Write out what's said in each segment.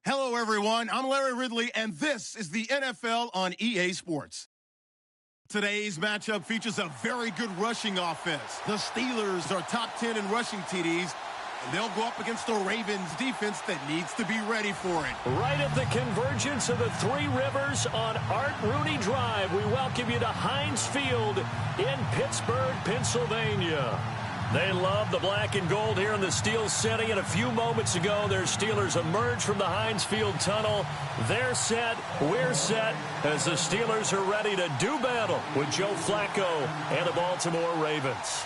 Hello, everyone. I'm Larry Ridley, and this is the NFL on EA Sports. Today's matchup features a very good rushing offense. The Steelers are top 10 in rushing TDs, and they'll go up against the Ravens defense that needs to be ready for it. Right at the convergence of the Three Rivers on Art Rooney Drive, we welcome you to Heinz Field in Pittsburgh, Pennsylvania. They love the black and gold here in the Steel City, and a few moments ago, their Steelers emerged from the Heinz Field tunnel. They're set, we're set, as the Steelers are ready to do battle with Joe Flacco and the Baltimore Ravens.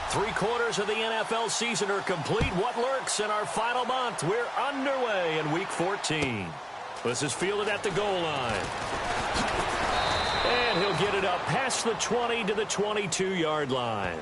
Three-quarters of the NFL season are complete. What lurks in our final month? We're underway in Week 14. This is fielded at the goal line. And he'll get it up past the 20 to the 22-yard line.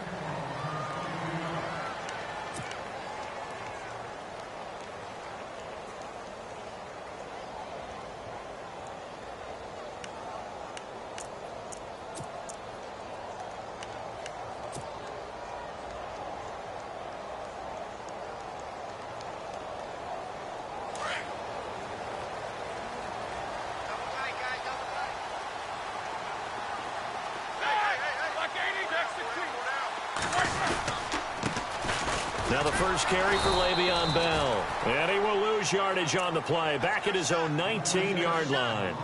Now the first carry for Le'Veon Bell. And he will lose yardage on the play. Back at his own 19-yard line.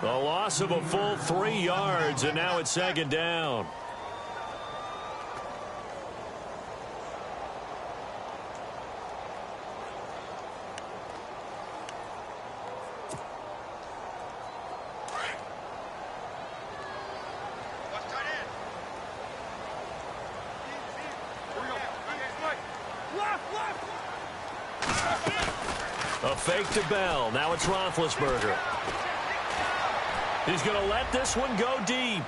The loss of a full 3 yards, and now it's second down. A fake to Bell. Now it's Roethlisberger. He's going to let this one go deep.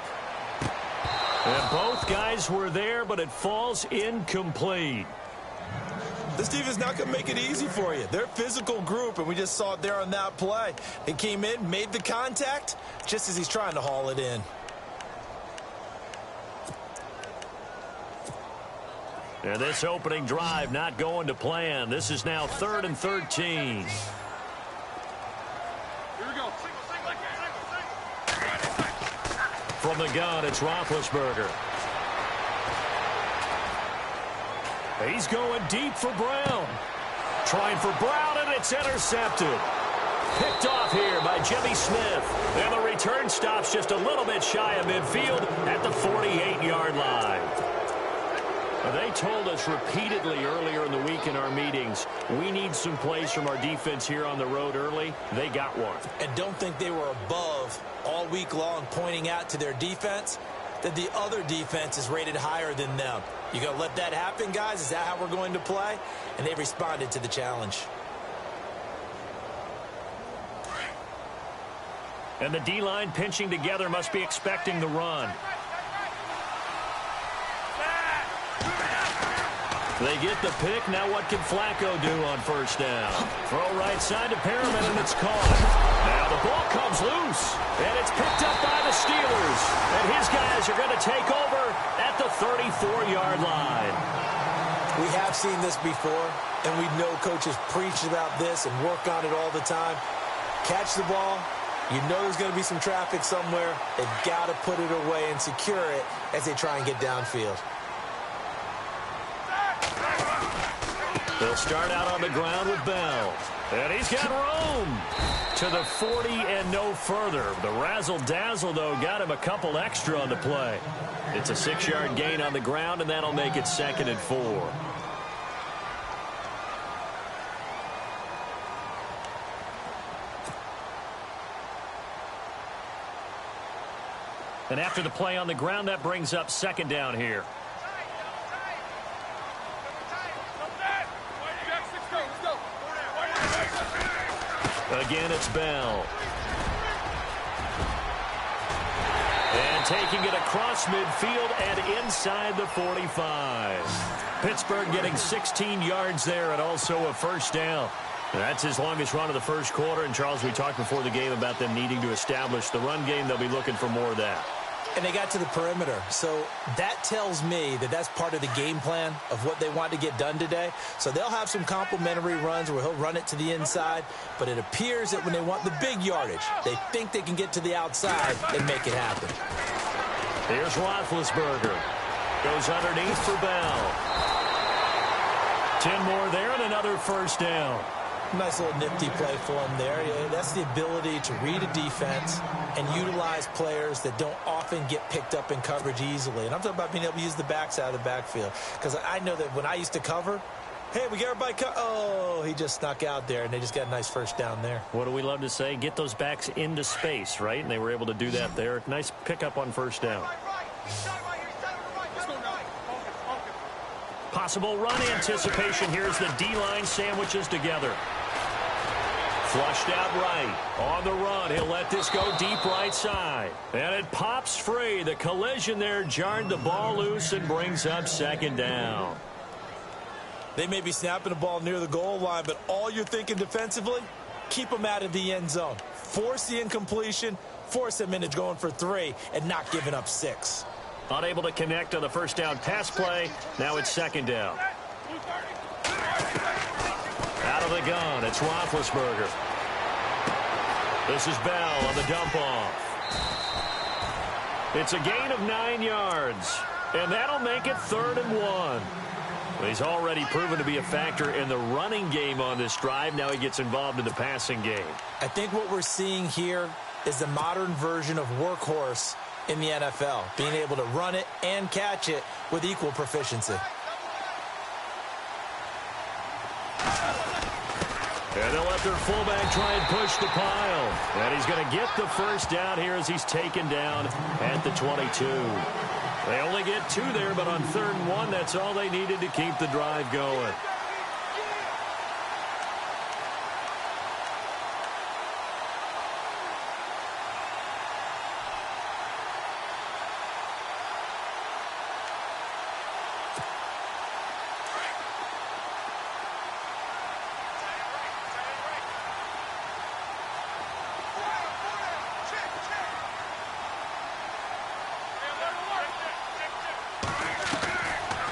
And both guys were there, but it falls incomplete. This defense is not going to make it easy for you. They're a physical group, and we just saw it there on that play. It came in, made the contact, just as he's trying to haul it in. And this opening drive not going to plan. This is now 3rd and 13. Here we go. From the gun, it's Roethlisberger. He's going deep for Brown. Trying for Brown, and it's intercepted. Picked off here by Jimmy Smith. And the return stops just a little bit shy of midfield at the 48-yard line. They told us repeatedly earlier in the week in our meetings, we need some plays from our defense here on the road early. They got one. And don't think they were above all week long pointing out to their defense that the other defense is rated higher than them. You going to let that happen, guys? Is that how we're going to play? And they responded to the challenge. And the D-line pinching together must be expecting the run. They get the pick. Now what can Flacco do on first down? Throw right side to Perriman, and it's caught. Now the ball comes loose, and it's picked up by the Steelers. And his guys are going to take over at the 34-yard line. We have seen this before, and we know coaches preach about this and work on it all the time. Catch the ball. You know there's going to be some traffic somewhere. They've got to put it away and secure it as they try and get downfield. They'll start out on the ground with Bell. And he's got room to the 40 and no further. The razzle-dazzle, though, got him a couple extra on the play. It's a 6-yard gain on the ground, and that'll make it 2nd and 4. And after the play on the ground, that brings up 2nd down here. Again, it's Bell. And taking it across midfield and inside the 45. Pittsburgh getting 16 yards there and also a first down. That's his longest run of the first quarter. And, Charles, we talked before the game about them needing to establish the run game. They'll be looking for more of that. And they got to the perimeter. So that tells me that that's part of the game plan of what they want to get done today. So they'll have some complementary runs where he'll run it to the inside. But it appears that when they want the big yardage, they think they can get to the outside and make it happen. Here's Roethlisberger. Goes underneath for Bell. 10 more there and another first down. Nice little nifty play for him there. That's the ability to read a defense and utilize players that don't often get picked up in coverage easily. And I'm talking about being able to use the backs out of the backfield. Because I know that when I used to cover, hey, we got everybody oh, he just snuck out there, and they just got a nice first down there. What do we love to say? Get those backs into space, right? And they were able to do that there. Nice pickup on first down. Possible run anticipation here as the D-line sandwiches together. Flushed out right. On the run, he'll let this go deep right side. And it pops free. The collision there jarred the ball loose and brings up second down. They may be snapping the ball near the goal line, but all you're thinking defensively, keep them out of the end zone. Force the incompletion, force them into going for 3, and not giving up 6. Unable to connect on the first down pass play. Now it's second down. Out of the gun, it's Roethlisberger. This is Bell on the dump-off. It's a gain of 9 yards, and that'll make it 3rd and 1. He's already proven to be a factor in the running game on this drive. Now he gets involved in the passing game. I think what we're seeing here is the modern version of workhorse in the NFL, being able to run it and catch it with equal proficiency. And they'll let their fullback try and push the pile. And he's going to get the first down here as he's taken down at the 22. They only get 2 there, but on 3rd and 1, that's all they needed to keep the drive going.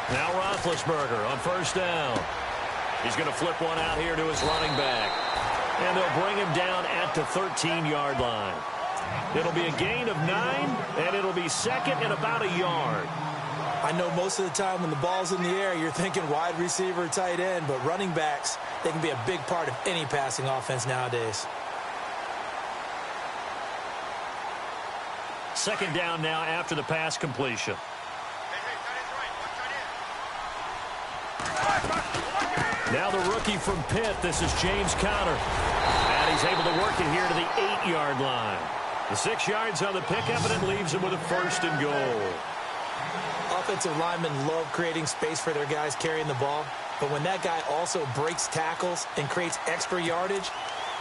Now Roethlisberger on first down. He's going to flip one out here to his running back. And they'll bring him down at the 13-yard line. It'll be a gain of 9, and it'll be second and about a yard. I know most of the time when the ball's in the air, you're thinking wide receiver, tight end, but running backs, they can be a big part of any passing offense nowadays. Second down now after the pass completion. Now the rookie from Pitt, this is James Conner. And he's able to work it here to the 8-yard line. The 6 yards on the pickup, and it leaves him with a 1st and goal. Offensive linemen love creating space for their guys carrying the ball. But when that guy also breaks tackles and creates extra yardage,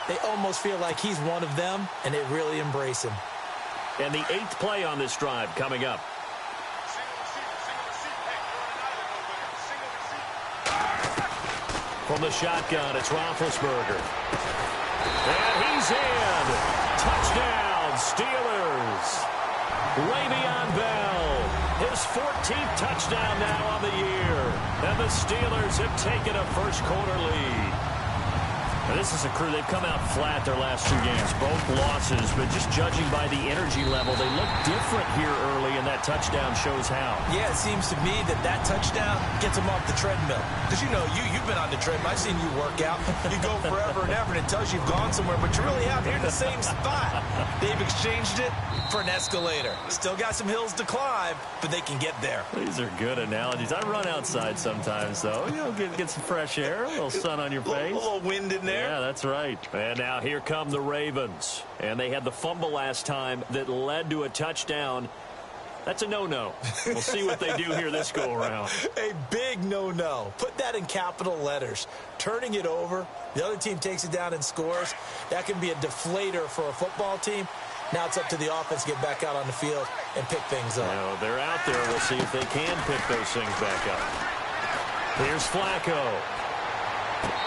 they almost feel like he's one of them, and they really embrace him. And the 8th play on this drive coming up. From the shotgun, it's Roethlisberger. And he's in. Touchdown, Steelers. Le'Veon Bell, his 14th touchdown now on the year. And the Steelers have taken a first-quarter lead. Now, this is a crew, they've come out flat their last 2 games, both losses, but just judging by the energy level, they look different here early, and that touchdown shows how. Yeah, it seems to me that touchdown gets them off the treadmill. Because, you know, you've been on the treadmill. I've seen you work out. You go forever and ever, and it tells you you've gone somewhere, but you really have. You're in the same spot. They've exchanged it for an escalator. Still got some hills to climb, but they can get there. These are good analogies. I run outside sometimes, though. You know, get some fresh air, a little sun on your face. A little wind in there. Yeah, that's right. And now here come the Ravens. And they had the fumble last time that led to a touchdown. That's a no-no. We'll see what they do here this go-around. A big no-no. Put that in capital letters. Turning it over, the other team takes it down and scores. That can be a deflator for a football team. Now it's up to the offense to get back out on the field and pick things up. Now, they're out there. We'll see if they can pick those things back up. Here's Flacco.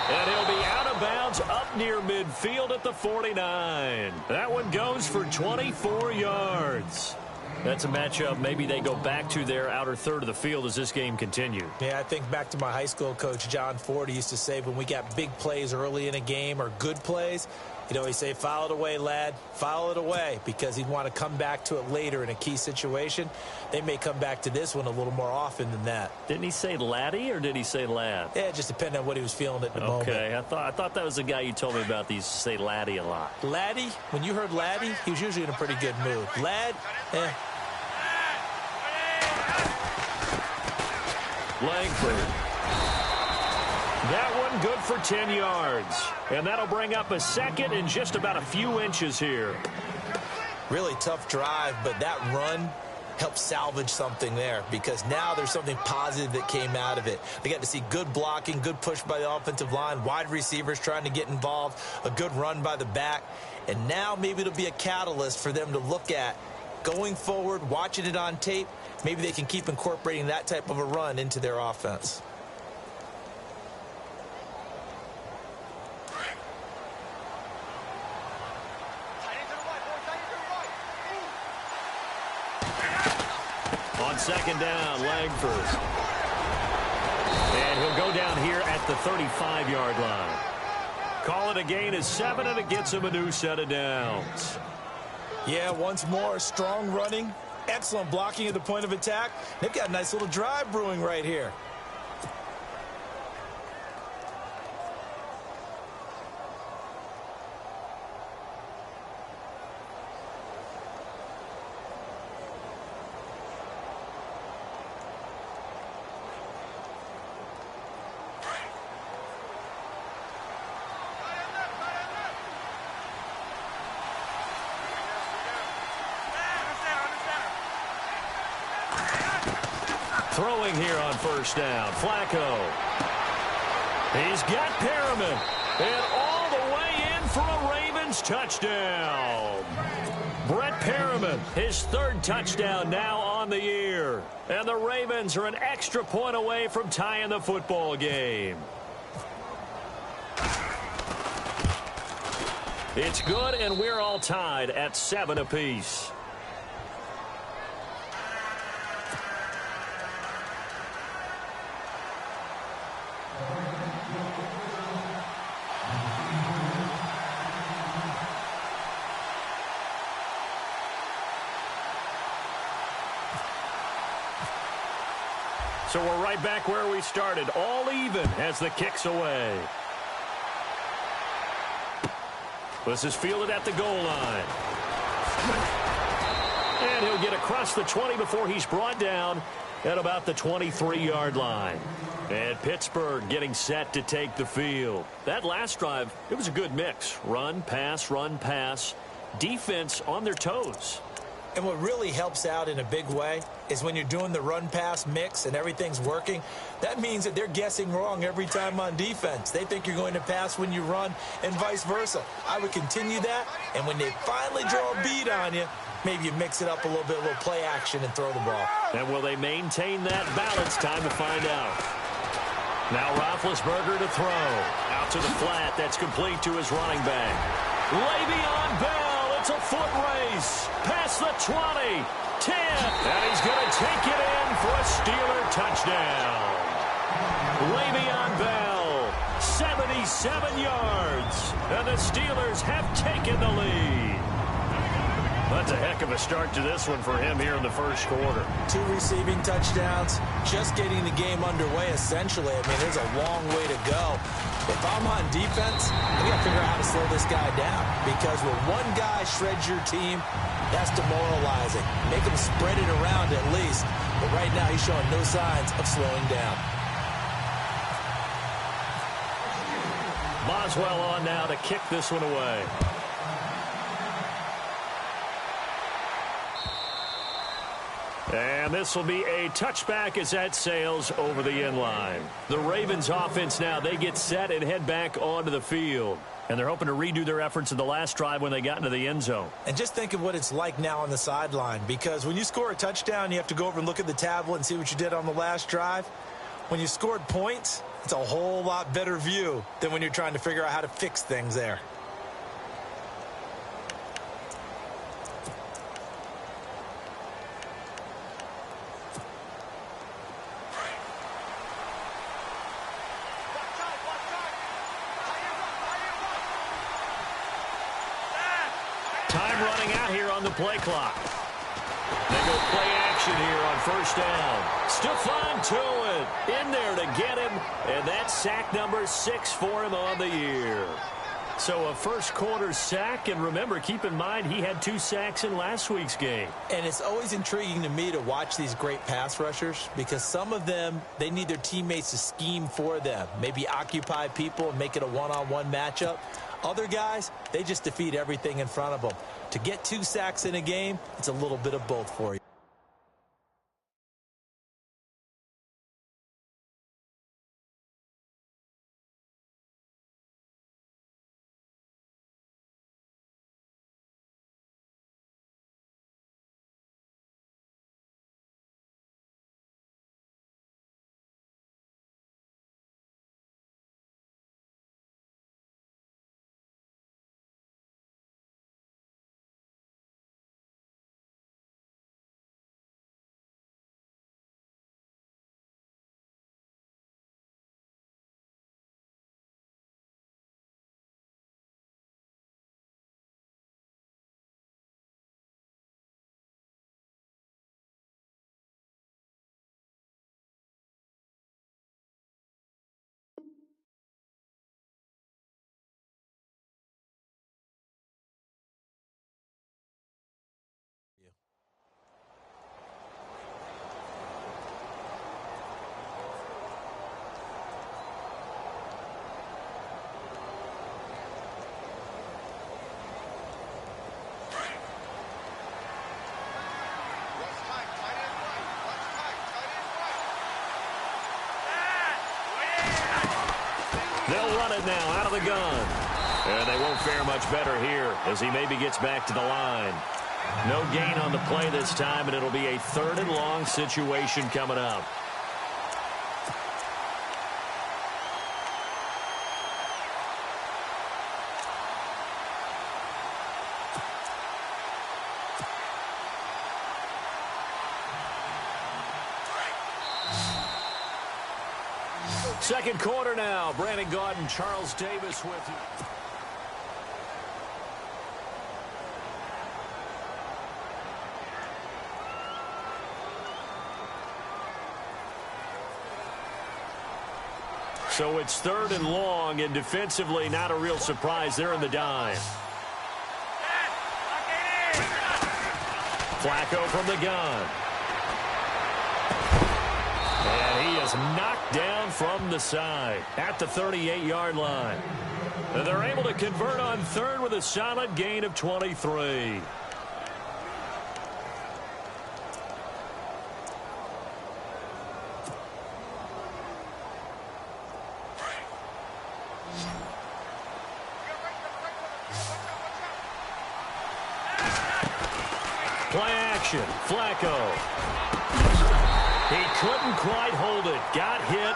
And he'll be out of bounds up near midfield at the 49. That one goes for 24 yards. That's a matchup maybe they go back to their outer third of the field as this game continues. Yeah, I think back to my high school coach, John Ford. He used to say when we got big plays early in a game or good plays, he'd always say, foul it away, lad, foul it away, because he'd want to come back to it later in a key situation. They may come back to this one a little more often than that. Didn't he say laddie or did he say lad? Yeah, it just depended on what he was feeling at the moment. Okay, I thought that was the guy you told me about. He used to say laddie a lot. Laddie, when you heard laddie, he was usually in a pretty good mood. Lad, Langford. That one good for 10 yards. And that'll bring up a second and just about a few inches here. Really tough drive, but that run helped salvage something there because now there's something positive that came out of it. They got to see good blocking, good push by the offensive line, wide receivers trying to get involved, a good run by the back. And now maybe it'll be a catalyst for them to look at going forward, watching it on tape. Maybe they can keep incorporating that type of a run into their offense. On second down, Langford. And he'll go down here at the 35-yard line. Call it a gain of 7, and it gets him a new set of downs. Yeah, once more, strong running, excellent blocking at the point of attack. They've got a nice little drive brewing right here. Throwing here on first down, Flacco. He's got Perriman. And all the way in for a Ravens touchdown. Brett Perriman, his third touchdown now on the year. And the Ravens are an extra point away from tying the football game. It's good, and we're all tied at 7 apiece. So we're right back where we started, all even as the kick's away. This is fielded at the goal line. And he'll get across the 20 before he's brought down at about the 23-yard line. And Pittsburgh getting set to take the field. That last drive, it was a good mix. Run, pass, defense on their toes. And what really helps out in a big way is when you're doing the run-pass mix and everything's working, that means that they're guessing wrong every time on defense. They think you're going to pass when you run and vice versa. I would continue that, and when they finally draw a bead on you, maybe you mix it up a little bit, a little play action, and throw the ball. And will they maintain that balance? Time to find out. Now Roethlisberger to throw. Out to the flat. That's complete to his running back. Le'Veon Bell. It's a foot race. Past the 20. 10. And he's going to take it in for a Steeler touchdown. Le'Veon Bell. 77 yards. And the Steelers have taken the lead. That's a heck of a start to this one for him here in the first quarter. 2 receiving touchdowns, just getting the game underway essentially. I mean, there's a long way to go. If I'm on defense, we got to figure out how to slow this guy down because when one guy shreds your team, that's demoralizing. Make him spread it around at least. But right now, he's showing no signs of slowing down. Boswell on now to kick this one away. And this will be a touchback as that sails over the end line. The Ravens offense now, they get set and head back onto the field. And they're hoping to redo their efforts in the last drive when they got into the end zone. And just think of what it's like now on the sideline. Because when you score a touchdown, you have to go over and look at the tablet and see what you did on the last drive. When you scored points, it's a whole lot better view than when you're trying to figure out how to fix things there. Now here on the play clock. They go play action here on first down. Stephon Tuitt in there to get him, and that's sack number 6 for him on the year. So a first-quarter sack, and remember, keep in mind, he had 2 sacks in last week's game. And it's always intriguing to me to watch these great pass rushers because some of them, they need their teammates to scheme for them, maybe occupy people and make it a one-on-one matchup. Other guys, they just defeat everything in front of them. To get 2 sacks in a game, it's a little bit of both for you. They'll run it now out of the gun. And they won't fare much better here as he maybe gets back to the line. No gain on the play this time, and it'll be a 3rd and long situation coming up. Second quarter now. Brandon Gaudin, Charles Davis with you. So it's 3rd and long, and defensively not a real surprise. They're in the dime. Flacco from the gun. And he is knocked down from the side at the 38-yard line. And they're able to convert on 3rd with a solid gain of 23. Play action. Flacco. He couldn't quite hold it. Got hit.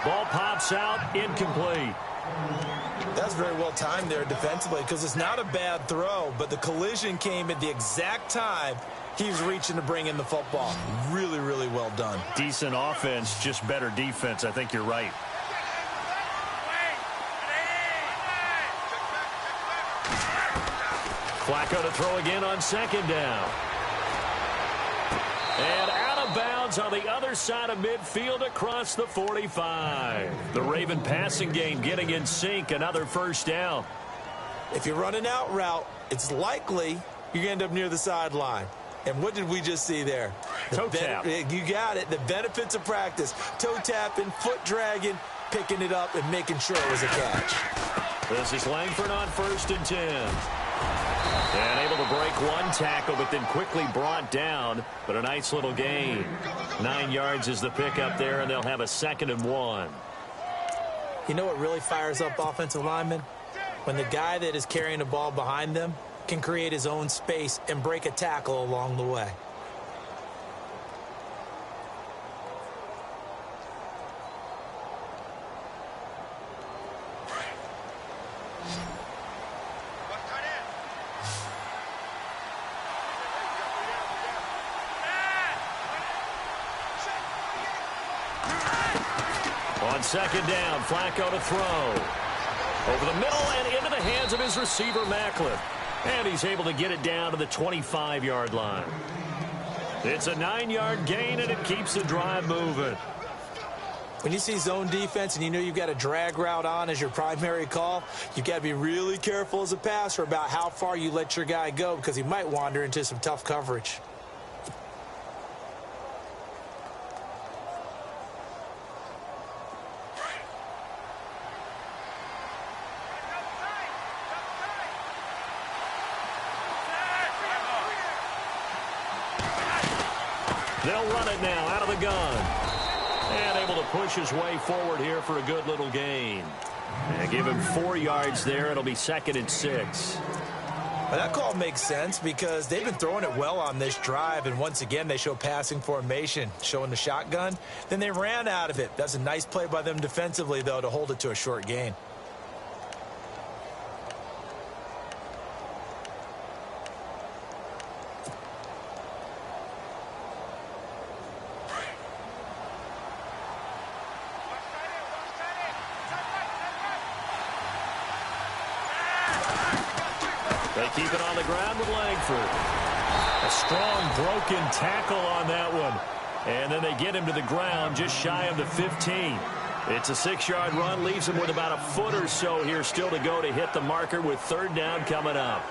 Ball pops out. Incomplete. That's very well timed there defensively because it's not a bad throw, but the collision came at the exact time he was reaching to bring in the football. Really, really well done. Decent offense, just better defense. I think you're right. Flacco to throw again on 2nd down. And out of bounds on the other side of midfield across the 45. The Raven passing game getting in sync. Another 1st down. If you're running out route, it's likely you're going to end up near the sideline. And what did we just see there? Toe tap. You got it. The benefits of practice. Toe tapping, foot dragging, picking it up, and making sure it was a catch. This is Langford on 1st and 10. And able to break 1 tackle, but then quickly brought down. But a nice little gain. 9 yards is the pickup there, and they'll have a 2nd and 1. You know what really fires up offensive linemen? When the guy that is carrying the ball behind them can create his own space and break a tackle along the way. On 2nd down, Flacco to throw. Over the middle and into the hands of his receiver, Macklin. And he's able to get it down to the 25-yard line. It's a 9-yard gain, and it keeps the drive moving. When you see zone defense and you know you've got a drag route on as your primary call, you've got to be really careful as a passer about how far you let your guy go because he might wander into some tough coverage. They'll run it now out of the gun. And able to push his way forward here for a good little gain. And give him 4 yards there. It'll be 2nd and 6. Well, that call makes sense because they've been throwing it well on this drive. And once again, they show passing formation, showing the shotgun. Then they ran out of it. That's a nice play by them defensively, though, to hold it to a short gain. They keep it on the ground with Langford. A strong broken tackle on that one. And then they get him to the ground just shy of the 15. It's a 6-yard run, leaves him with about a foot or so here still to go to hit the marker with 3rd down coming up.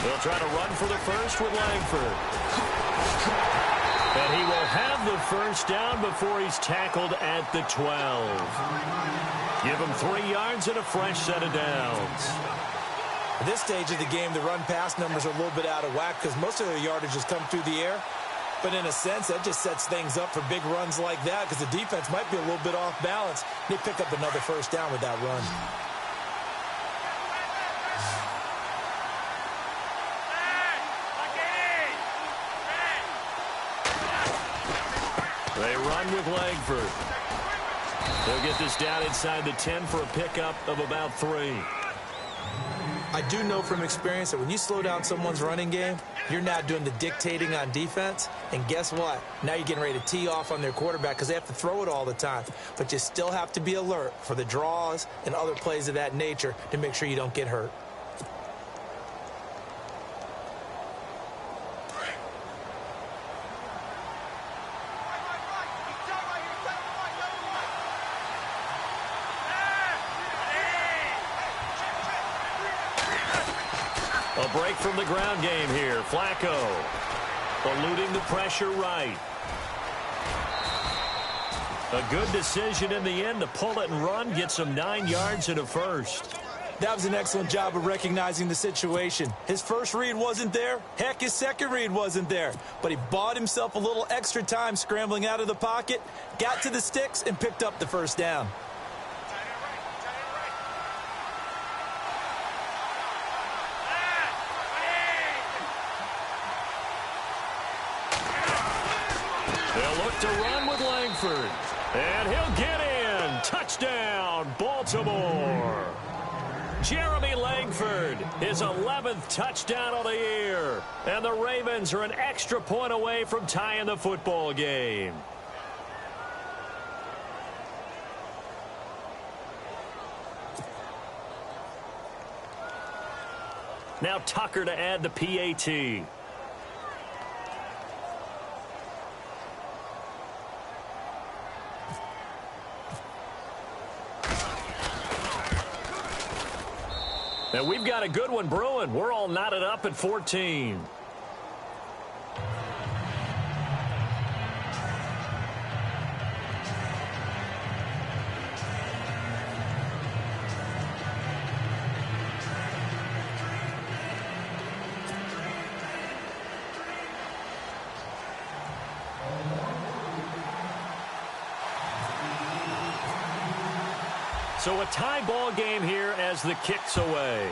They'll try to run for the first with Langford. And he will have the first down before he's tackled at the 12. Give him 3 yards and a fresh set of downs. At this stage of the game, the run-pass numbers are a little bit out of whack because most of their yardage has come through the air. But in a sense, that just sets things up for big runs like that because the defense might be a little bit off balance. They pick up another first down with that run. They run with Langford. They'll get this down inside the 10 for a pickup of about 3. I do know from experience that when you slow down someone's running game, you're not doing the dictating on defense. And guess what? Now you're getting ready to tee off on their quarterback because they have to throw it all the time. But you still have to be alert for the draws and other plays of that nature to make sure you don't get hurt. A break from the ground game here. Flacco eluding the pressure right. A good decision in the end to pull it and run. Get some 9 yards and a first. That was an excellent job of recognizing the situation. His first read wasn't there. Heck, his second read wasn't there. But he bought himself a little extra time scrambling out of the pocket, got to the sticks, and picked up the first down. They'll look to run with Langford. And he'll get in. Touchdown, Baltimore. Jeremy Langford, his 11th touchdown of the year. And the Ravens are an extra point away from tying the football game. Now Tucker to add the PAT. And we've got a good one brewing. We're all knotted up at 14. So a tie ball game here as the kick's away.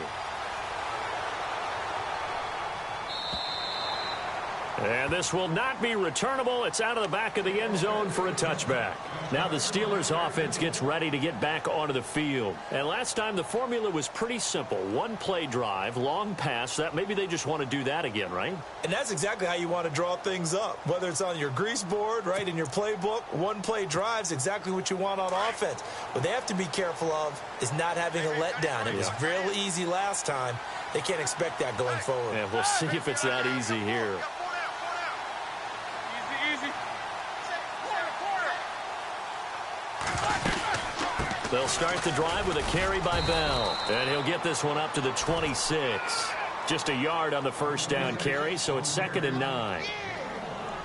And this will not be returnable. It's out of the back of the end zone for a touchback. Now the Steelers offense gets ready to get back onto the field. And last time the formula was pretty simple. One play drive, long pass. That maybe they just want to do that again, right? And that's exactly how you want to draw things up. Whether it's on your grease board, right, in your playbook, one play drives exactly what you want on offense. What they have to be careful of is not having a letdown. It was real easy last time. They can't expect that going forward. Yeah, we'll see if it's that easy here. They'll start the drive with a carry by Bell. And he'll get this one up to the 26. Just a yard on the first down carry, so it's 2nd and 9.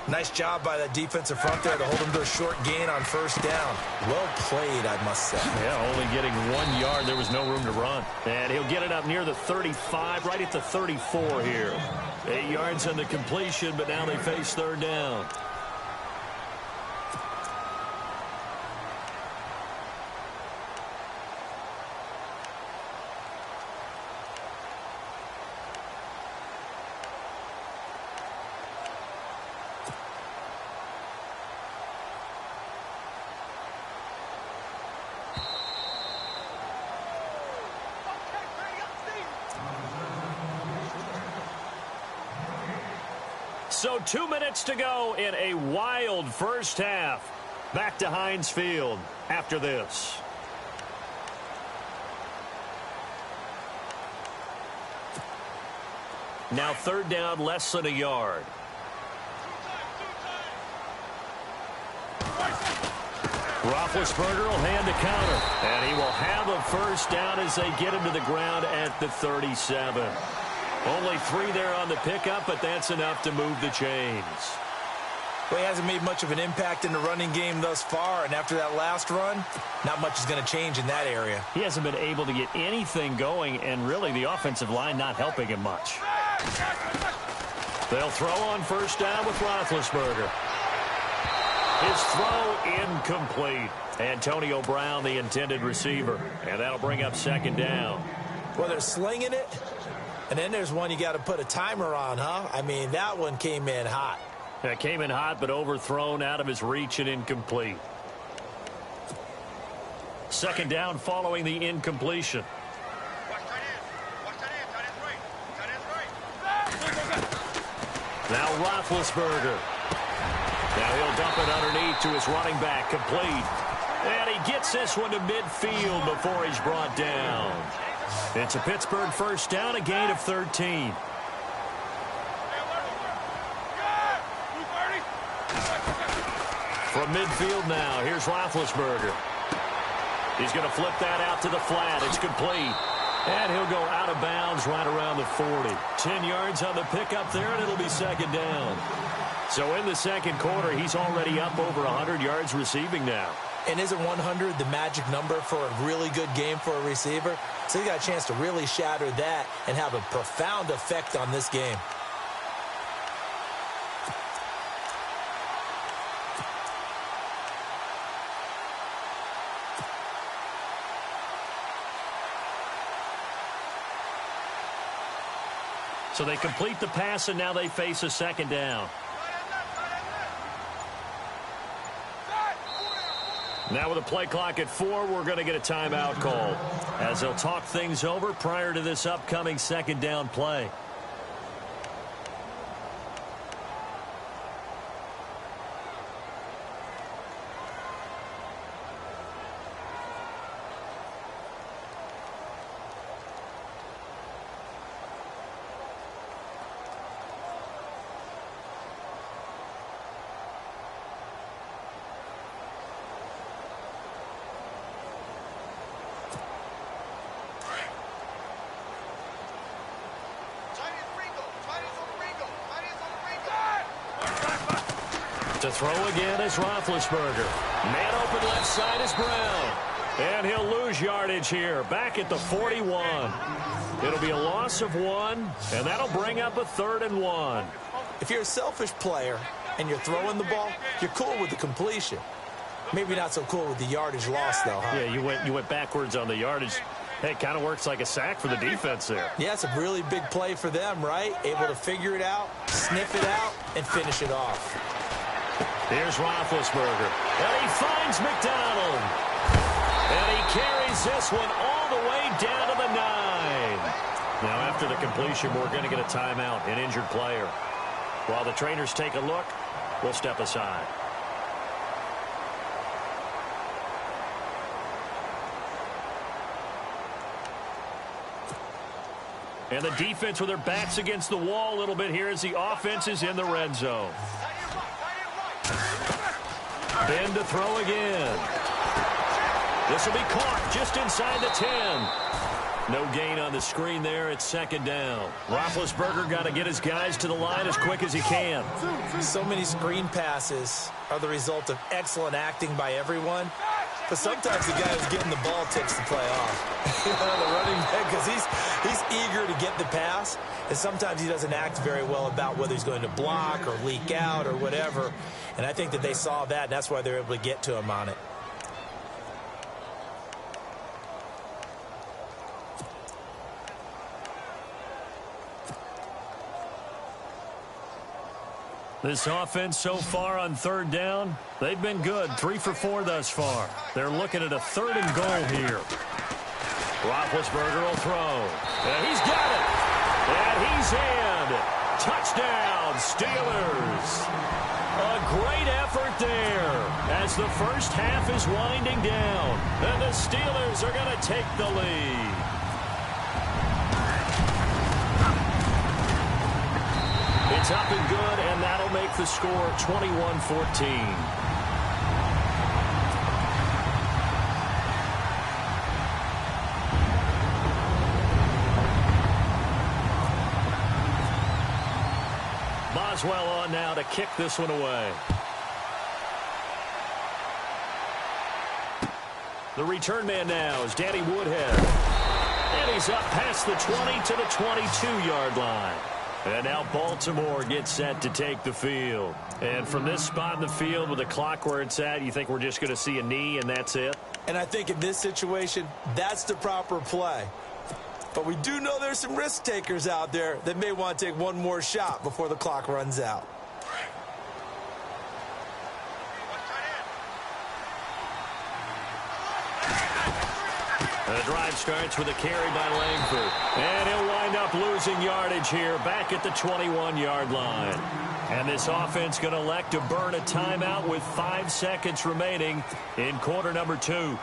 Nice job by that defensive front there to hold him to a short gain on first down. Well played, I must say. Yeah, only getting 1 yard. There was no room to run. And he'll get it up near the 35, right at the 34 here. 8 yards on the completion, but now they face third down. So 2 minutes to go in a wild first half. Back to Heinz Field after this. Now third down, less than a yard. Roethlisberger will hand the counter. And he will have a first down as they get him to the ground at the 37. Only 3 there on the pickup, but that's enough to move the chains. Well, he hasn't made much of an impact in the running game thus far, and after that last run, not much is going to change in that area. He hasn't been able to get anything going, and really the offensive line not helping him much. They'll throw on first down with Roethlisberger. His throw incomplete. Antonio Brown, the intended receiver, and that'll bring up second down. Well, they're slinging it. And then there's one you got to put a timer on, huh? I mean, that one came in hot. That came in hot, but overthrown, out of his reach and incomplete. Second down following the incompletion. Now Roethlisberger. Now he'll dump it underneath to his running back, complete. And he gets this one to midfield before he's brought down. It's a Pittsburgh first down, a gain of 13. From midfield now, here's Roethlisberger. He's going to flip that out to the flat. It's complete. And he'll go out of bounds right around the 40. 10 yards on the pickup there, and it'll be second down. So in the second quarter, he's already up over 100 yards receiving now. And isn't 100 the magic number for a really good game for a receiver? So he got a chance to really shatter that and have a profound effect on this game. So they complete the pass, and now they face a second down. Now with a play clock at 4, we're going to get a timeout called as they'll talk things over prior to this upcoming second down play. To throw again is Roethlisberger. Man open left side is Brown. And he'll lose yardage here. Back at the 41. It'll be a loss of 1, and that'll bring up a 3rd and 1. If you're a selfish player and you're throwing the ball, you're cool with the completion. Maybe not so cool with the yardage loss, though, huh? Yeah, you went backwards on the yardage. Hey, it kind of works like a sack for the defense there. Yeah, it's a really big play for them, right? Able to figure it out, sniff it out, and finish it off. Here's Roethlisberger. And he finds McDonald. And he carries this one all the way down to the 9. Now, after the completion, we're going to get a timeout, an injured player. While the trainers take a look, we'll step aside. And the defense with their backs against the wall a little bit here as the offense is in the red zone. Ben to throw again. This will be caught just inside the 10. No gain on the screen there. It's second down. Roethlisberger got to get his guys to the line as quick as he can. So many screen passes are the result of excellent acting by everyone. But sometimes the guy who's getting the ball takes the play off. The running back, because he's eager to get the pass. And sometimes he doesn't act very well about whether he's going to block or leak out or whatever. And I think that they saw that, and that's why they're able to get to him on it. This offense so far on third down, they've been good. 3 for 4 thus far. They're looking at a 3rd and goal here. Roethlisberger will throw. And he's got it. And he's in. Touchdown, Steelers. A great effort there as the first half is winding down. And the Steelers are going to take the lead. It's up and good, and that'll make the score 21-14. Boswell on now to kick this one away. The return man now is Danny Woodhead. And he's up past the 20 to the 22-yard line. And now Baltimore gets set to take the field. And from this spot in the field with the clock where it's at, you think we're just going to see a knee and that's it? And I think in this situation, that's the proper play. But we do know there's some risk takers out there that may want to take one more shot before the clock runs out. The drive starts with a carry by Langford. And he'll wind up losing yardage here back at the 21-yard line. And this offense going to elect to burn a timeout with 5 seconds remaining in quarter number 2.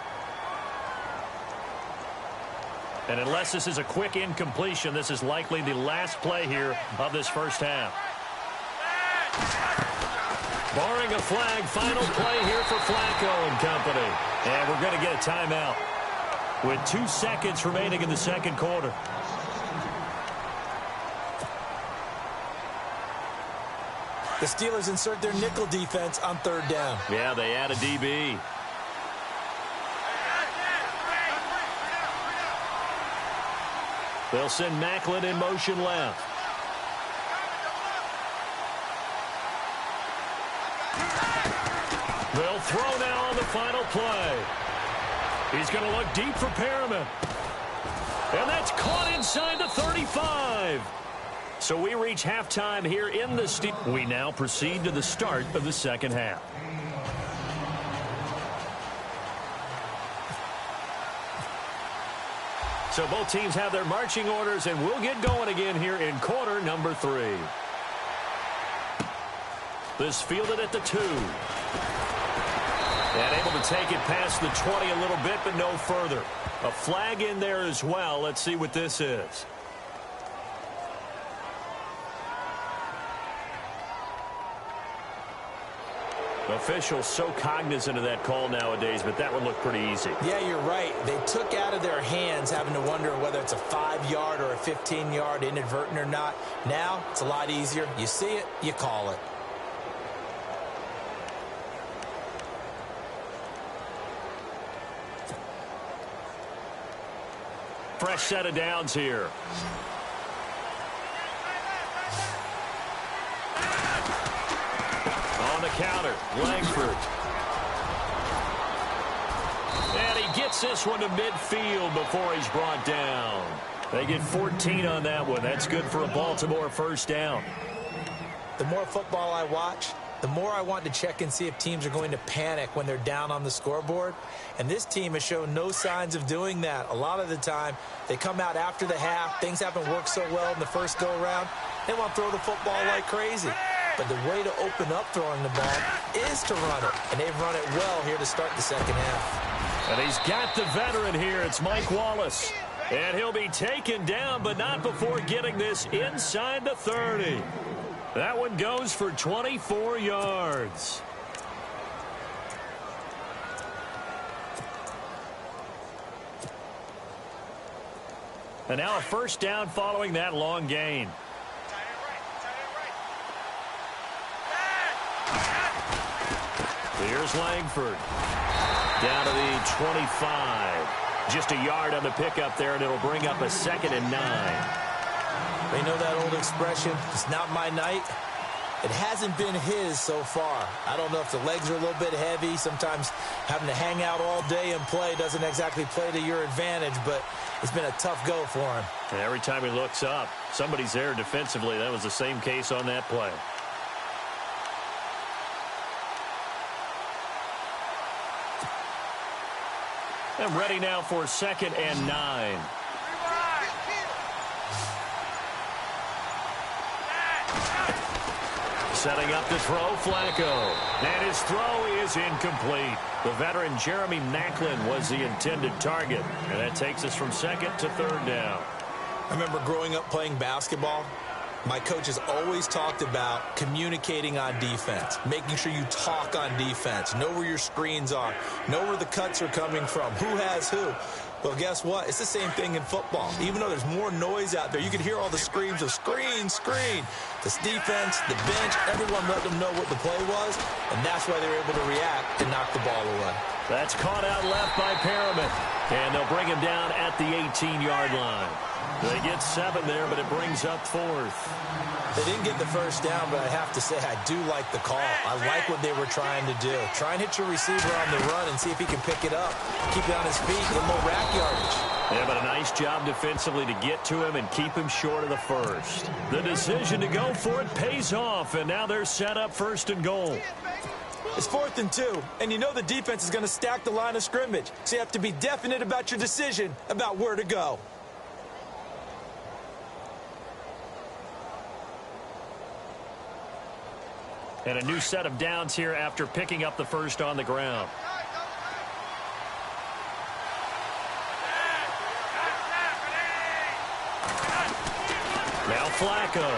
And unless this is a quick incompletion, this is likely the last play here of this first half. Barring a flag, final play here for Flacco and company. And we're going to get a timeout with 2 seconds remaining in the second quarter. The Steelers insert their nickel defense on third down. Yeah, they add a DB. They'll send Macklin in motion left. They'll throw now on the final play. He's going to look deep for Perriman. And that's caught inside the 35. So we reach halftime here in the We now proceed to the start of the second half. So both teams have their marching orders, and we'll get going again here in quarter number 3. This fielded at the 2. And able to take it past the 20 a little bit, but no further. A flag in there as well. Let's see what this is. Officials so cognizant of that call nowadays, but that would look pretty easy. Yeah, you're right. They took out of their hands having to wonder whether it's a 5-yard or a 15-yard inadvertent or not. Now, it's a lot easier. You see it, you call it. Fresh set of downs here. On the counter, Langford. And he gets this one to midfield before he's brought down. They get 14 on that one. That's good for a Baltimore first down. the more football I watch, the more I want to check and see if teams are going to panic when they're down on the scoreboard. And this team has shown no signs of doing that. A lot of the time, they come out after the half. Things haven't worked so well in the first go-around. They want to throw the football like crazy. But the way to open up throwing the ball is to run it. And they've run it well here to start the second half. And he's got the veteran here. It's Mike Wallace. And he'll be taken down, but not before getting this inside the 30. That one goes for 24 yards. And now a first down following that long gain. Here's Langford. Down to the 25. Just a yard on the pickup there, and it'll bring up a 2nd and 9. They know that old expression, it's not my night. It hasn't been his so far. I don't know if the legs are a little bit heavy. Sometimes having to hang out all day and play doesn't exactly play to your advantage, but it's been a tough go for him. And every time he looks up, somebody's there defensively. That was the same case on that play. And ready now for 2nd and 9. Setting up to throw, Flacco. And his throw is incomplete. The veteran Jeremy Maclin was the intended target. And that takes us from 2nd to 3rd down. I remember growing up playing basketball. My coaches always talked about communicating on defense, making sure you talk on defense, know where your screens are, know where the cuts are coming from, who has who. Well, guess what? It's the same thing in football. Even though there's more noise out there, you can hear all the screams of screen, screen. This defense, the bench, everyone let them know what the play was, and that's why they were able to react and knock the ball away. That's caught out left by Perriman, and they'll bring him down at the 18-yard line. They get 7 there, but it brings up 4th. They didn't get the first down, but I have to say I do like the call. I like what they were trying to do. Try and hit your receiver on the run and see if he can pick it up. Keep it on his feet, get more rack yardage. Yeah, but a nice job defensively to get to him and keep him short of the first. The decision to go for it pays off, and now they're set up 1st and goal. It's 4th and 2, and you know the defense is going to stack the line of scrimmage, so you have to be definite about your decision about where to go. And a new set of downs here after picking up the first on the ground. Now Flacco.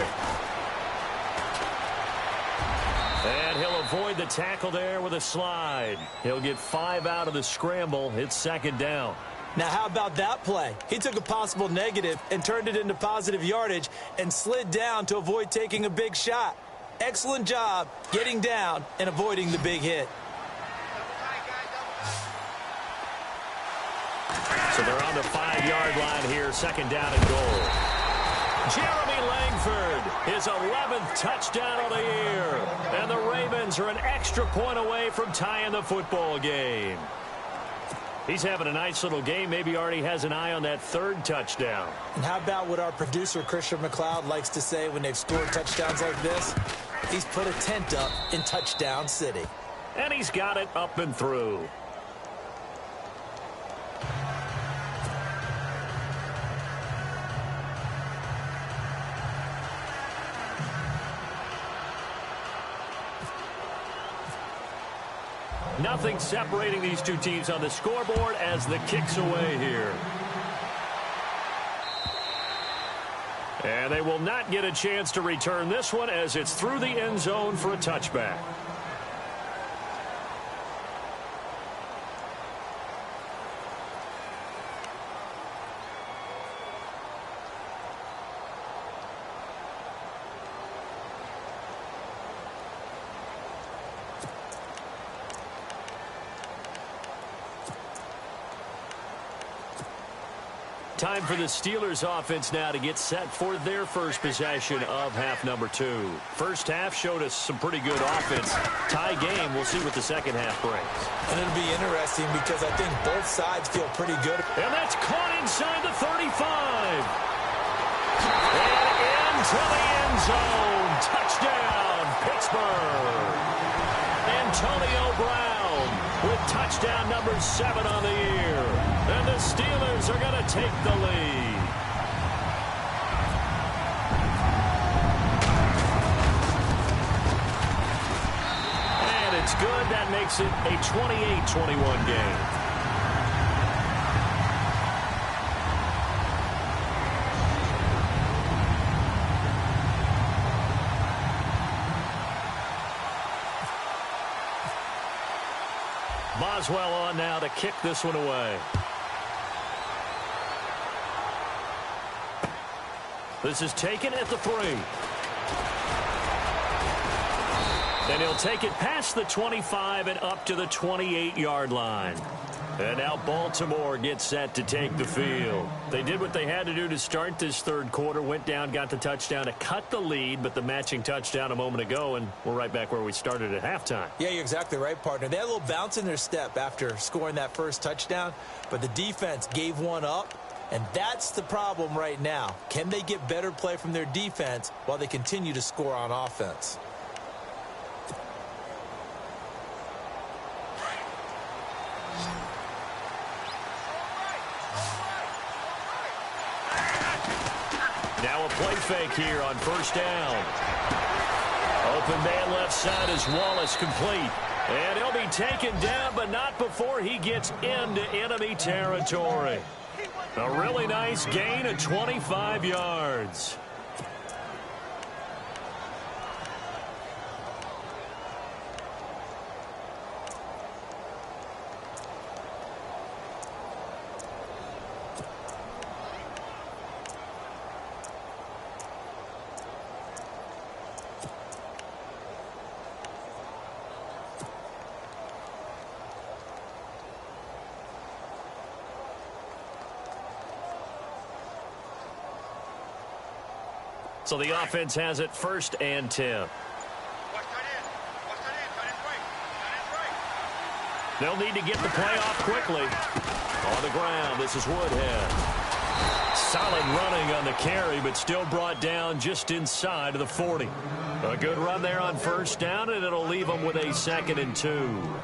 And he'll avoid the tackle there with a slide. He'll get 5 out of the scramble. It's 2nd down. Now, how about that play? He took a possible negative and turned it into positive yardage and slid down to avoid taking a big shot. Excellent job getting down and avoiding the big hit. So they're on the 5-yard line here, 2nd down and goal. Jeremy Langford, his 11th touchdown of the year. And the Ravens are an extra point away from tying the football game. He's having a nice little game. Maybe already has an eye on that 3rd touchdown. And how about what our producer, Christian McLeod, likes to say when they've scored touchdowns like this? He's put a tent up in Touchdown City. And he's got it up and through. Nothing separating these two teams on the scoreboard as the kick's away here. And they will not get a chance to return this one as it's through the end zone for a touchback. Time for the Steelers offense now to get set for their first possession of half number 2. First half showed us some pretty good offense. Tie game. We'll see what the second half brings. And it'll be interesting because I think both sides feel pretty good. And that's caught inside the 35. And into the end zone. Touchdown. Pittsburgh. Antonio Brown with touchdown number 7 on the year. And the Steelers are going to take the lead. And it's good. That makes it a 28-21 game. Boswell on now to kick this one away. This is taken at the 3. And he'll take it past the 25 and up to the 28-yard line. And now Baltimore gets set to take the field. They did what they had to do to start this third quarter, went down, got the touchdown to cut the lead, but the matching touchdown a moment ago, and we're right back where we started at halftime. Yeah, you're exactly right, partner. They had a little bounce in their step after scoring that first touchdown, but the defense gave one up, and that's the problem right now. Can they get better play from their defense while they continue to score on offense? Now a play fake here on first down. Open man left side is Wallace, complete. And he'll be taken down, but not before he gets into enemy territory. A really nice gain of 25 yards. So the offense has it 1st and 10. They'll need to get the play off quickly. On the ground, this is Woodhead. Solid running on the carry, but still brought down just inside of the 40. A good run there on first down, and it'll leave them with a 2nd and 2.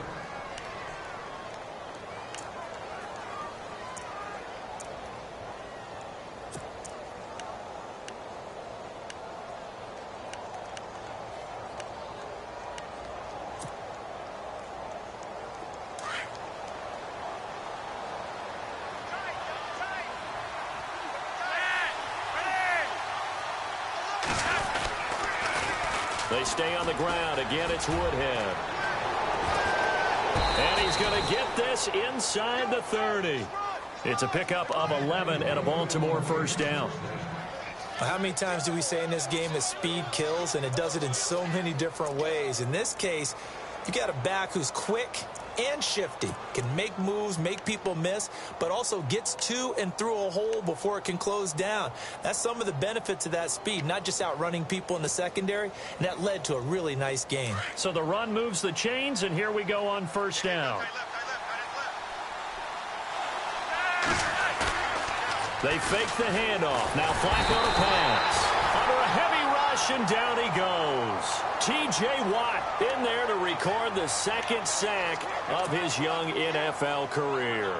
They stay on the ground. Again, it's Woodhead. And he's going to get this inside the 30. It's a pickup of 11 and a Baltimore first down. How many times do we say in this game that speed kills, and it does it in so many different ways? In this case, you got a back who's quick and shifty, can make moves, make people miss, but also gets to and through a hole before it can close down. That's some of the benefits of that speed, not just outrunning people in the secondary, and that led to a really nice game. So the run moves the chains, and here we go on first down. They fake the handoff. Now Flacco to pass. Under a heavy rush, and down he goes. T.J. Watt in there to record the 2nd sack of his young NFL career.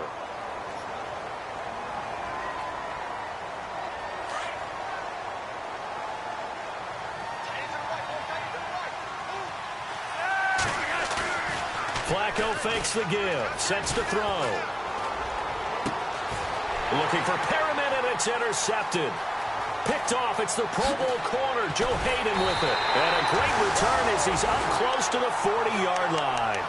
Flacco fakes the give, sets to throw. Looking for Perriman, and it's intercepted. Picked off. It's the Pro Bowl corner, Joe Hayden with it. And a great return as he's up close to the 40-yard line.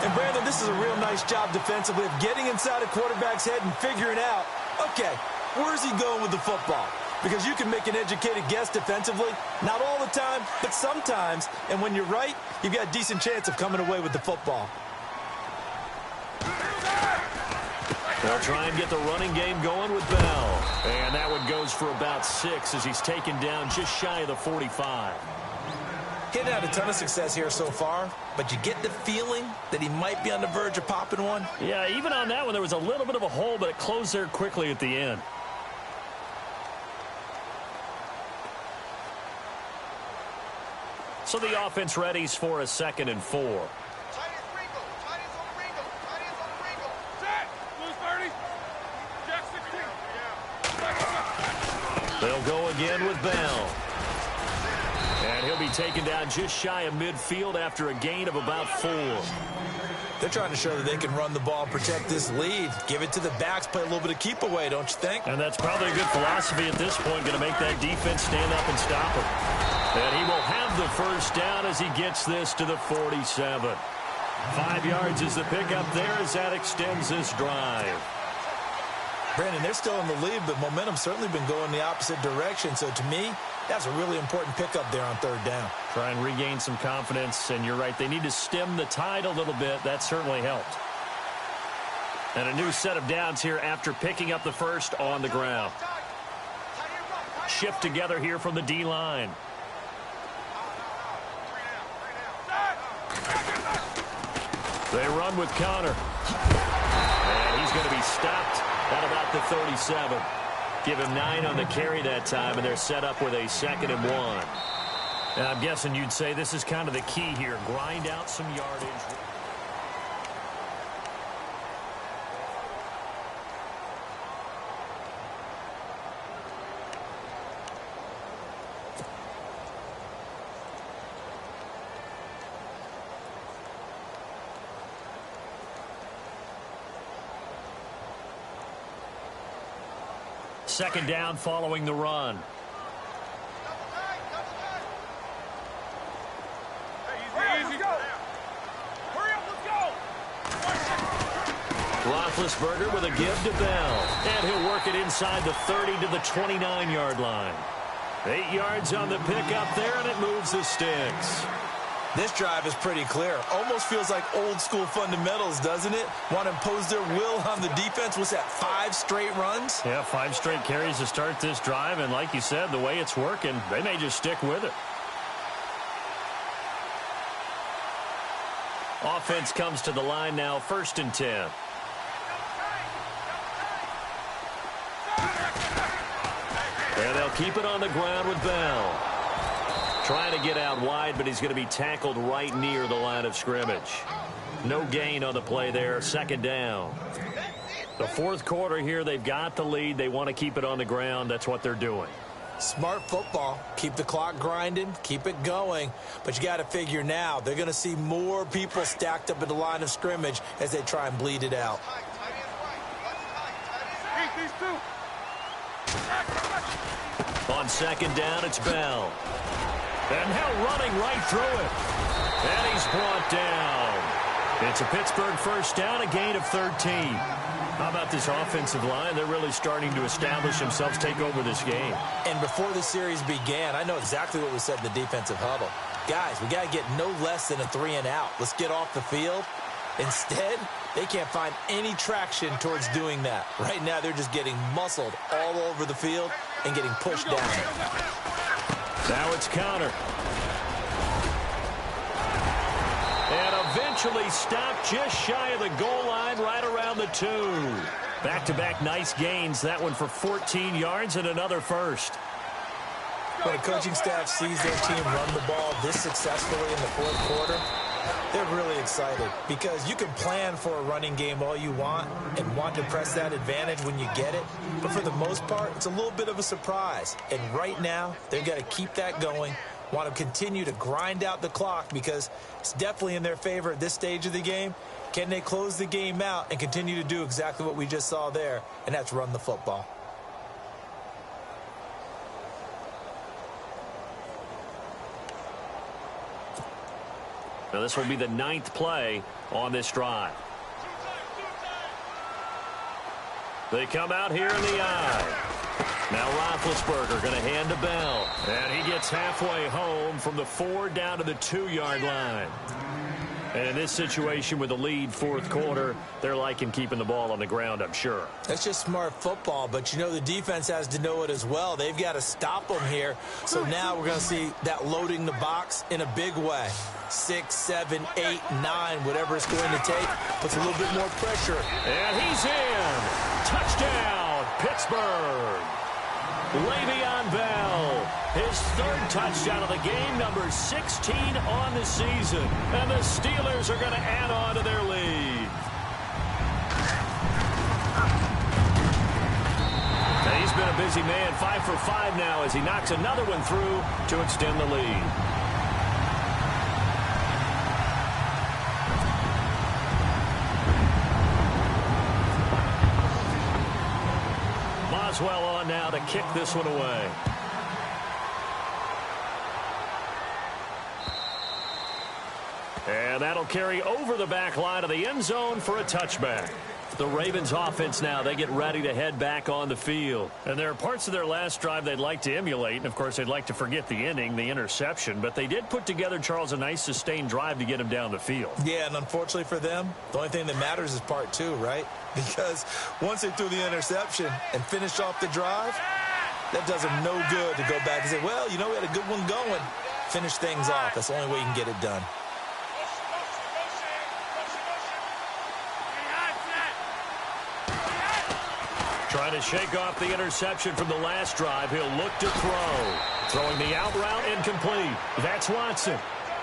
And, Brandon, this is a real nice job defensively of getting inside a quarterback's head and figuring out, okay, where's he going with the football? Because you can make an educated guess defensively. Not all the time, but sometimes. And when you're right, you've got a decent chance of coming away with the football. They'll try and get the running game going with Bell. And that one goes for about 6 as he's taken down just shy of the 45. He hadn't had a ton of success here so far, but you get the feeling that he might be on the verge of popping one. Yeah, even on that one, there was a little bit of a hole, but it closed there quickly at the end. So the offense readies for a 2nd and 4. They'll go again with Bell. And he'll be taken down just shy of midfield after a gain of about 4. They're trying to show that they can run the ball and protect this lead. Give it to the backs, play a little bit of keep away, don't you think? And that's probably a good philosophy at this point, going to make that defense stand up and stop him. And he will have the first down as he gets this to the 47. 5 yards is the pickup there as that extends this drive. Brandon, they're still in the lead, but momentum's certainly been going the opposite direction. So to me, that's a really important pickup there on 3rd down. Try and regain some confidence, and you're right. They need to stem the tide a little bit. That certainly helped. And a new set of downs here after picking up the first on the ground. Shift together here from the D-line. They run with Connor. And he's going to be stopped at about the 37. Give him 9 on the carry that time, and they're set up with a 2nd and 1. And I'm guessing you'd say this is kind of the key here. Grind out some yardage. Second down following the run. Roethlisberger with a give to Bell. And he'll work it inside the 30 to the 29-yard line. 8 yards on the pickup there, and it moves the sticks. This drive is pretty clear. Almost feels like old-school fundamentals, doesn't it? Want to impose their will on the defense. Was that 5 straight runs? Yeah, 5 straight carries to start this drive, and like you said, the way it's working, they may just stick with it. Offense comes to the line now, 1st and 10. And they'll keep it on the ground with Bell. Trying to get out wide, but he's going to be tackled right near the line of scrimmage. No gain on the play there, 2nd down. The 4th quarter here, they've got the lead. They want to keep it on the ground. That's what they're doing. Smart football. Keep the clock grinding. Keep it going. But you got to figure now, they're going to see more people stacked up at the line of scrimmage as they try and bleed it out. On 2nd down, it's Bell. And now running right through it. And he's brought down. It's a Pittsburgh first down, a gain of 13. How about this offensive line? They're really starting to establish themselves, take over this game. And before the series began, I know exactly what we said in the defensive huddle. Guys, we got to get no less than a 3 and out. Let's get off the field. Instead, they can't find any traction towards doing that. Right now, they're just getting muscled all over the field and getting pushed down. Now it's Connor. And eventually stopped just shy of the goal line right around the 2. Back-to-back nice gains. That one for 14 yards and another first. When a coaching staff sees their team run the ball this successfully in the 4th quarter, they're really excited because you can plan for a running game all you want and want to press that advantage when you get it. But for the most part, it's a little bit of a surprise. And right now, they've got to keep that going, want to continue to grind out the clock because it's definitely in their favor at this stage of the game. Can they close the game out and continue to do exactly what we just saw there, and that's run the football. Now this will be the 9th play on this drive. They come out here in the eye. Now Roethlisberger going to hand to Bell. And he gets halfway home from the 4 down to the 2-yard line. And in this situation with the lead 4th quarter, they're liking keeping the ball on the ground, I'm sure. That's just smart football, but you know the defense has to know it as well. They've got to stop them here. So now we're going to see that loading the box in a big way. 6, 7, 8, 9, whatever it's going to take, puts a little bit more pressure. And he's in. Touchdown, Pittsburgh. Le'Veon Bell, his third touchdown of the game, number 16 on the season. And the Steelers are going to add on to their lead. He's been a busy man, 5 for 5 now as he knocks another one through to extend the lead. Boswell on now to kick this one away. And that'll carry over the back line of the end zone for a touchback. The Ravens offense now, they get ready to head back on the field. And there are parts of their last drive they'd like to emulate. And, of course, they'd like to forget the inning, the interception. But they did put together, Charles, a nice sustained drive to get him down the field. Yeah, and unfortunately for them, the only thing that matters is part 2, right? Because once they threw the interception and finished off the drive, that does them no good to go back and say, well, you know, we had a good one going. Finish things off. That's the only way you can get it done. Trying to shake off the interception from the last drive. He'll look to throw. Throwing the out route incomplete. That's Watson.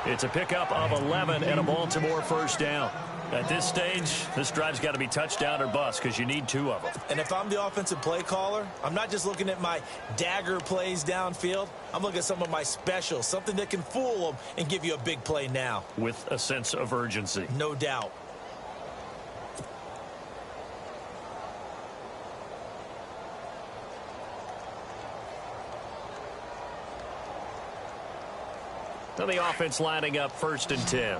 It's a pickup of 11 and a Baltimore first down. At this stage, this drive's got to be touchdown or bust because you need 2 of them. And if I'm the offensive play caller, I'm not just looking at my dagger plays downfield. I'm looking at some of my specials, something that can fool them and give you a big play now. With a sense of urgency. No doubt. Now the offense lining up 1st and 10.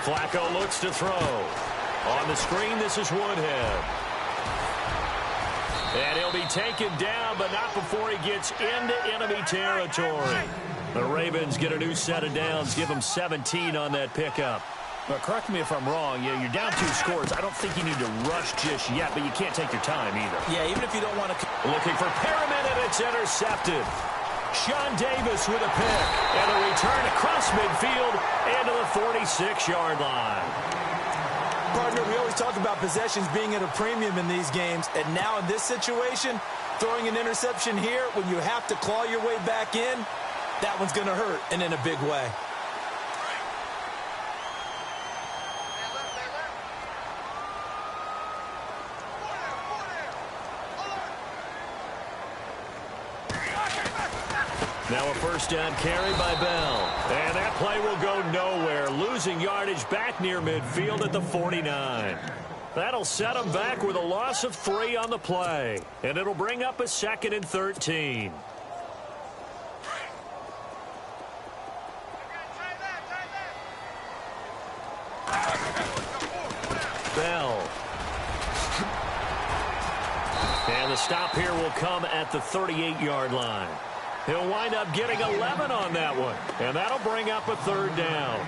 Flacco looks to throw. On the screen, this is Woodhead. And he'll be taken down, but not before he gets into enemy territory. The Ravens get a new set of downs, give them 17 on that pickup. But correct me if I'm wrong, you're down 2 scores. I don't think you need to rush just yet, but you can't take your time either. Yeah, even if you don't want to... Looking for Perriman, and it's intercepted. Sean Davis with a pick. And a return across midfield and to the 46-yard line. Partner, we always talk about possessions being at a premium in these games. And now in this situation, throwing an interception here when you have to claw your way back in, that one's going to hurt, and in a big way. Now a first down carry by Bell. And that play will go nowhere. Losing yardage back near midfield at the 49. That'll set them back with a loss of 3 on the play. And it'll bring up a 2nd and 13. Bell. And the stop here will come at the 38-yard line. He'll wind up getting 11 on that one, and that'll bring up a 3rd down.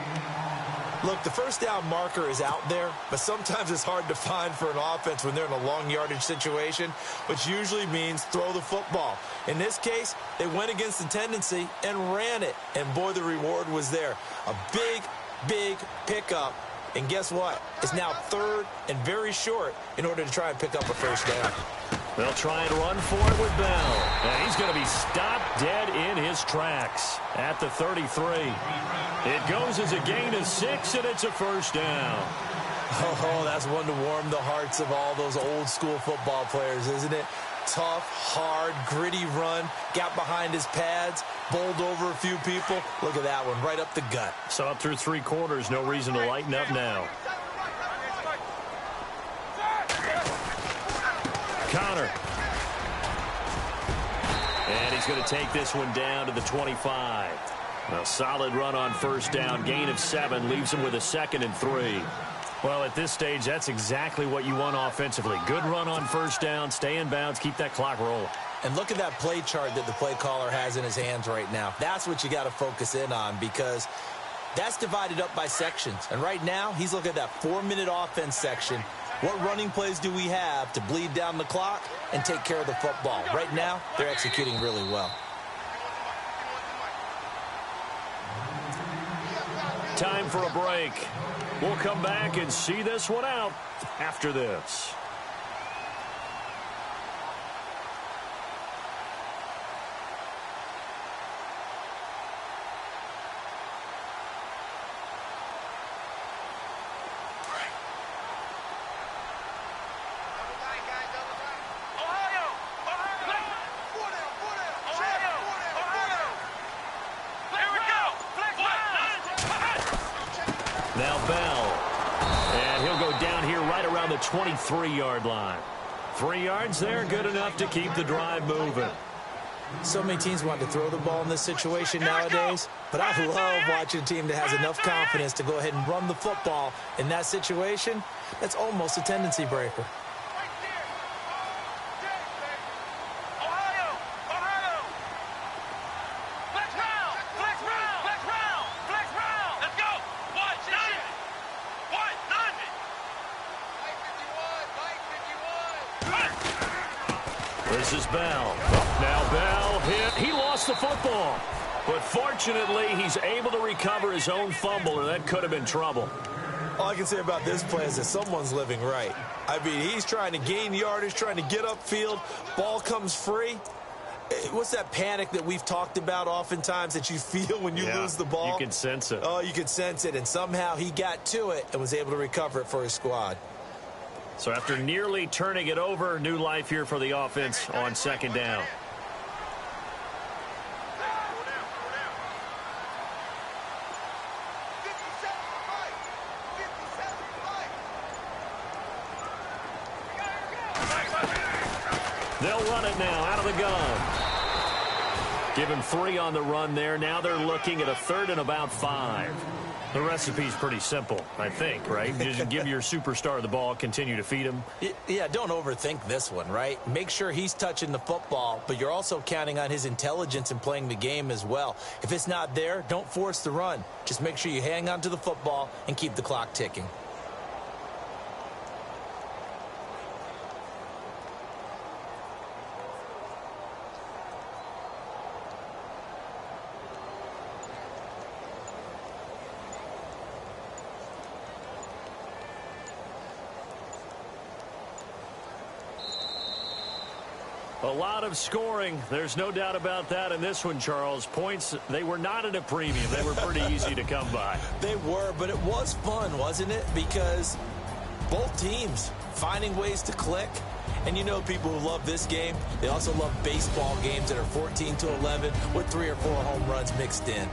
Look, the first down marker is out there, but sometimes it's hard to find for an offense when they're in a long yardage situation, which usually means throw the football. In this case, they went against the tendency and ran it, and boy, the reward was there. A big, big pickup, and guess what? It's now 3rd and very short in order to try and pick up a first down. They'll try and run for it with Bell. And he's going to be stopped dead in his tracks at the 33. It goes as a gain of 6, and it's a first down. Oh, that's one to warm the hearts of all those old school football players, isn't it? Tough, hard, gritty run, got behind his pads, bowled over a few people. Look at that one, right up the gut. So up through 3 quarters, no reason to lighten up now. Connor. And he's going to take this one down to the 25. A solid run on first down. Gain of 7 leaves him with a 2nd and 3. Well, at this stage, that's exactly what you want offensively. Good run on first down. Stay in bounds. Keep that clock rolling. And look at that play chart that the play caller has in his hands right now. That's what you got to focus in on because that's divided up by sections. And right now, he's looking at that 4-minute offense section. What running plays do we have to bleed down the clock and take care of the football? Right now, they're executing really well. Time for a break. We'll come back and see this one out after this. Now Bell. And he'll go down here right around the 23-yard line. 3 yards there, good enough to keep the drive moving. So many teams want to throw the ball in this situation nowadays, but I love watching a team that has enough confidence to go ahead and run the football in that situation. That's almost a tendency breaker. This is Bell. Now Bell hit. He lost the football. But fortunately, he's able to recover his own fumble, or that could have been trouble. All I can say about this play is that someone's living right. I mean, he's trying to gain yardage, trying to get upfield. Ball comes free. What's that panic that we've talked about oftentimes that you feel when you lose the ball? You can sense it. Oh, you can sense it. And somehow he got to it and was able to recover it for his squad. So after nearly turning it over, new life here for the offense on second down. They'll run it now out of the gun. Give him 3 on the run there. Now they're looking at a 3rd and about 5. The recipe's pretty simple, I think, right? Just give your superstar the ball, continue to feed him. Yeah, don't overthink this one, right? Make sure he's touching the football, but you're also counting on his intelligence in playing the game as well. If it's not there, don't force the run. Just make sure you hang on to the football and keep the clock ticking. A lot of scoring. There's no doubt about that in this one, Charles. Points, they were not at a premium. They were pretty easy to come by. They were, but it was fun, wasn't it? Because both teams finding ways to click. And you know people who love this game, they also love baseball games that are 14-11 with 3 or 4 home runs mixed in.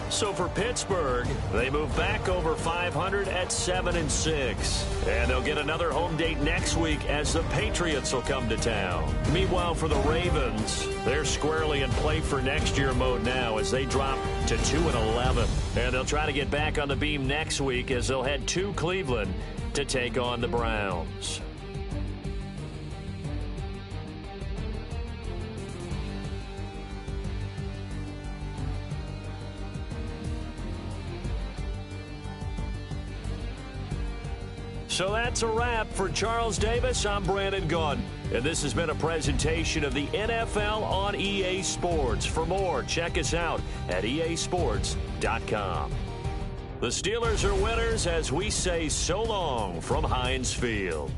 So for Pittsburgh, they move back over 500 at 7-6. And they'll get another home date next week as the Patriots will come to town. Meanwhile, for the Ravens, they're squarely in play for next year mode now as they drop to 2-11. And they'll try to get back on the beam next week as they'll head to Cleveland to take on the Browns. So that's a wrap. For Charles Davis, I'm Brandon Gunn. And this has been a presentation of the NFL on EA Sports. For more, check us out at easports.com. The Steelers are winners as we say so long from Heinz Field.